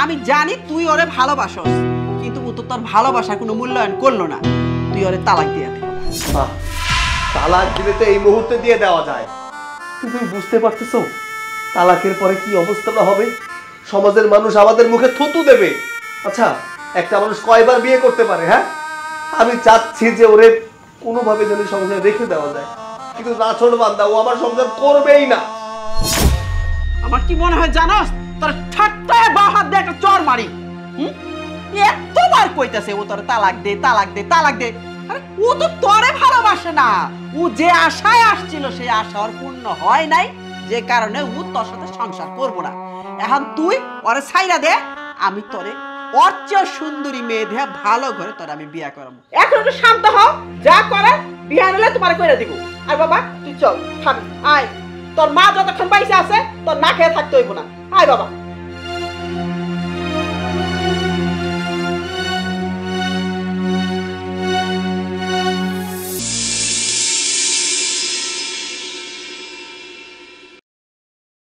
আমি জানি তুই ওরে ভালোবাসস, কিন্তু ও তো তোর ভালোবাসার কোনো মূল্যায়ন করলো না, তুই ওরে তালাক দিয়ে দে। তালাক দিলে তো এই মুহূর্তে দিয়ে দেওয়া যায়, কিন্তু তুমি বুঝতে পারতেছো তালাকের পরে কি অবস্থাটা হবে? সমাজের মানুষ আমাদের মুখে থুতু দেবে। আচ্ছা, একটা মানুষ কয়বার বিয়ে করতে পারে? হ্যাঁ, আমি চাচ্ছি যে ওরে কোনোভাবে যেন সংসারে রেখে দেওয়া যায়, কিন্তু নাছোড় বান্দা ও আমার সংসার করবেই না। আমার কি মনে হয় জানোস, তোর ঠাট্টায় বা হাত দিয়ে একটা চর মারি। এতবার কইতাছে ও তোর তালাক দে তালাক দে তালাক দে। আরে ও তো তোরে ভালোবাসে না, ও যে আশায় আসছিল সেই আশা ওর পূর্ণ হয় নাই, যে কারণে ও তোর সাথে সংসার করবো না। এখন তুই ওরে ছাইরা দে, আমি তোরে ওর চেয়ে সুন্দরী মেয়ে দিয়ে ভালো ঘরে তোর আমি বিয়া করাবো। এখন একটু শান্ত হও, যা করে বিয়া নিলে তোমার কইরা দিব। আর বাবা তুই চল খাবি, আয়। তোর মা যতক্ষণ বাইসে আছে তোর না খেয়ে থাকতে হইব না। আয় বাবা।